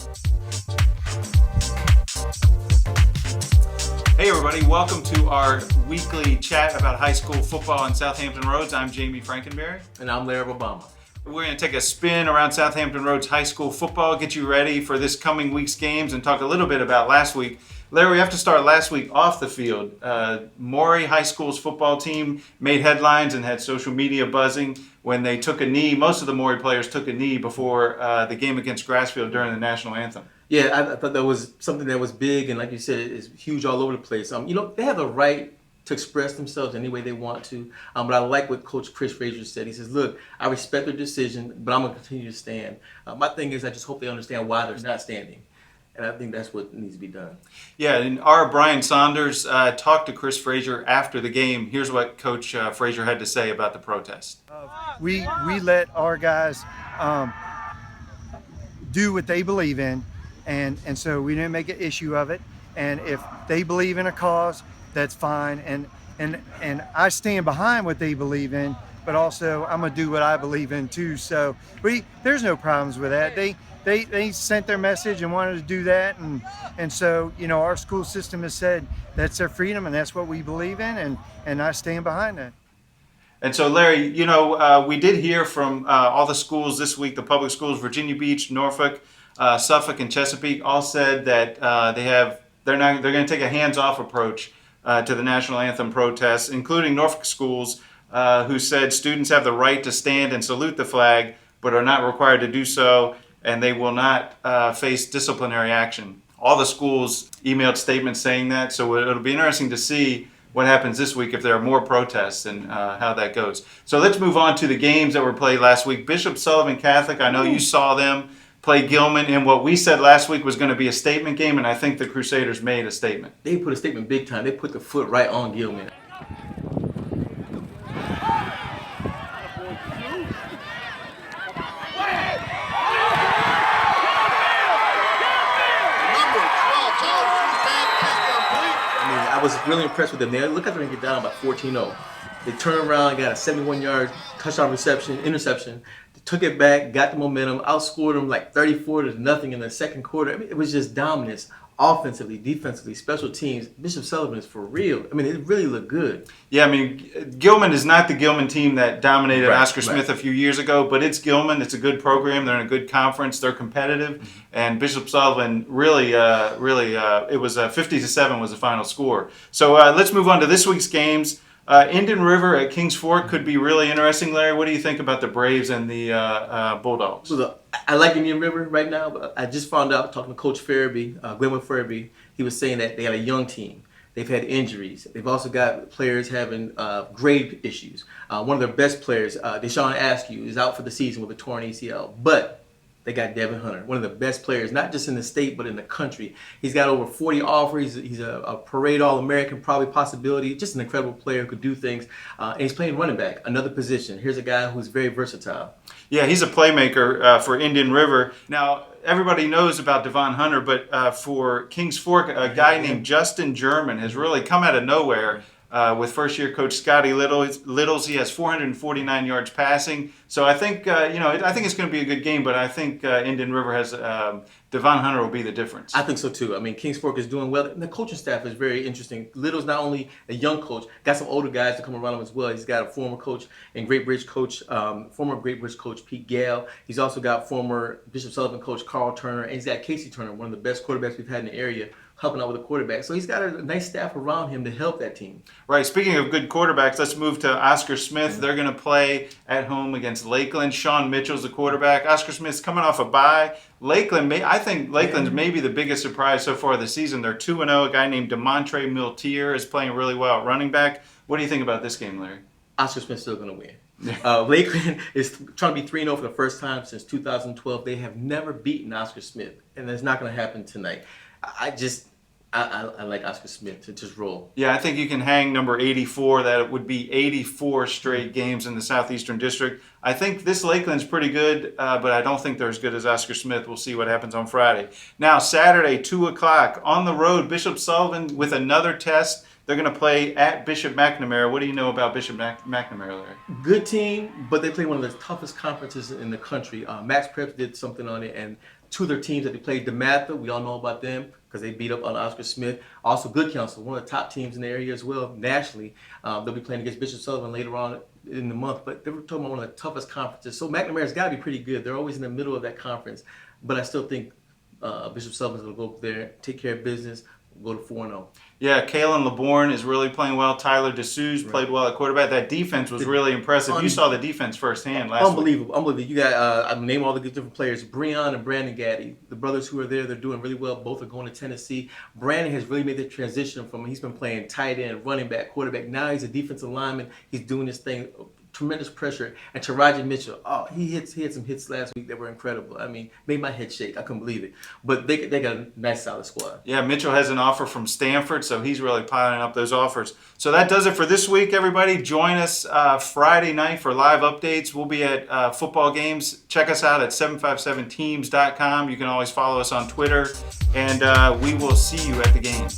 Hey everybody, welcome to our weekly chat about high school football on South Hampton Roads. I'm Jami Frankenberry. And I'm Larry Rubama. We're going to take a spin around South Hampton Roads high school football, get you ready for this coming week's games, and talk a little bit about last week. Larry, we have to start last week off the field. Maury High School's football team made headlines and had social media buzzing when they took a knee. Most of the Maury players took a knee before the game against Grassfield during the national anthem. Yeah, I thought that was something that was big, and like you said, it's huge all over the place. They have the right to express themselves any way they want to. But I like what Coach Chris Frazier said. He says, look, I respect their decision, but I'm going to continue to stand. My thing is I just hope they understand why they're not standing. And I think that's what needs to be done. Yeah, and our Brian Saunders talked to Chris Frazier after the game. Here's what Coach Frazier had to say about the protest. We let our guys do what they believe in, and so we didn't make an issue of it. And if they believe in a cause, that's fine. And I stand behind what they believe in, but also I'm gonna do what I believe in too. So there's no problems with that. They sent their message and wanted to do that, and so our school system has said that's their freedom and that's what we believe in, and I stand behind that. And so, Larry, we did hear from all the schools this week, the public schools, Virginia Beach, Norfolk, Suffolk, and Chesapeake, all said that they're going to take a hands-off approach to the national anthem protests, including Norfolk schools, who said students have the right to stand and salute the flag, but are not required to do so, and they will not face disciplinary action. All the schools emailed statements saying that, so it'll be interesting to see what happens this week if there are more protests and how that goes. So let's move on to the games that were played last week. Bishop Sullivan Catholic, I know you saw them play Gilman in what we said last week was going to be a statement game, and I think the Crusaders made a statement. They put a statement big time. They put the foot right on Gilman. I was really impressed with them. They look after them get down about 14-0. They turned around, got a 71-yard touchdown interception. They took it back, got the momentum, outscored them like 34-0 in the second quarter. It was just dominance, offensively, defensively, special teams. Bishop Sullivan is for real. It really looked good. Yeah, Gilman is not the Gilman team that dominated Oscar Smith a few years ago, but it's Gilman. It's a good program. They're in a good conference. They're competitive. And Bishop Sullivan really, it was 50-7 was the final score. So let's move on to this week's games. Indian River at Kings Fork could be really interesting, Larry. What do you think about the Braves and the Bulldogs? So I like Indian River right now, but I just found out talking to Coach Farabee, Glenwood Farabee, he was saying that they got a young team. They've had injuries. They've also got players having grade issues. One of their best players, Deshaun Askew, is out for the season with a torn ACL. But they got Devin Hunter, one of the best players, not just in the state, but in the country. He's got over 40 offers. He's a parade All-American, probably possibility. Just an incredible player who could do things. And he's playing running back, another position. Here's a guy who's very versatile. Yeah, he's a playmaker for Indian River. Now, everybody knows about Devon Hunter, but for Kings Fork, a guy named Justin German has really come out of nowhere. With first-year coach Scotty Littles, he has 449 yards passing. So I think I think it's going to be a good game. But I think Indian River has Devon Hunter will be the difference. I think so too. Kings Fork is doing well. And the coaching staff is very interesting. Little's not only a young coach, got some older guys to come around him as well. He's got a former coach and former Great Bridge coach Pete Gale. He's also got former Bishop Sullivan coach Carl Turner, and he's got Casey Turner, one of the best quarterbacks we've had in the area, helping out with the quarterback. So he's got a nice staff around him to help that team. Right. Speaking of good quarterbacks, let's move to Oscar Smith. They're going to play at home against Lakeland. Sean Mitchell's the quarterback. Oscar Smith's coming off a bye. I think Lakeland's maybe the biggest surprise so far this season. They're 2-0. A guy named DeMontre Miltier is playing really well at running back. What do you think about this game, Larry? Oscar Smith's still going to win. Lakeland is trying to be 3-0 for the first time since 2012. They have never beaten Oscar Smith, and that's not going to happen tonight. I like Oscar Smith to just roll. Yeah, I think you can hang number 84. That would be 84 straight games in the Southeastern District. I think this Lakeland's pretty good, but I don't think they're as good as Oscar Smith. We'll see what happens on Friday. Now, Saturday, 2 o'clock, on the road, Bishop Sullivan with another test. They're going to play at Bishop McNamara. What do you know about Bishop McNamara, Larry? Good team, but they play one of the toughest conferences in the country. Max Preps did something on it, and two of their teams that they played. DeMatha, we all know about them because they beat up on Oscar Smith. Also, Good Counsel, one of the top teams in the area as well, nationally. They'll be playing against Bishop Sullivan later on in the month. But they were talking about one of the toughest conferences. So McNamara's got to be pretty good. They're always in the middle of that conference. But I still think Bishop Sullivan's going to go up there, take care of business, go to 4-0. Yeah, Kalen LeBourne is really playing well. Tyler DeSouza played well at quarterback. That defense was really impressive. You saw the defense firsthand last week. Unbelievable. You got, I'm name all the different players. Breon and Brandon Gaddy, the brothers who are there, they're doing really well. Both are going to Tennessee. Brandon has really made the transition from, he's been playing tight end, running back, quarterback. Now he's a defensive lineman. He's doing this thing. Tremendous pressure. And Taraji Mitchell, he had some hits last week that were incredible. I mean, made my head shake. I couldn't believe it. But they got a nice, solid squad. Yeah, Mitchell has an offer from Stanford, so he's really piling up those offers. So that does it for this week, everybody. Join us Friday night for live updates. We'll be at football games. Check us out at 757Teamz.com. You can always follow us on Twitter, and we will see you at the games.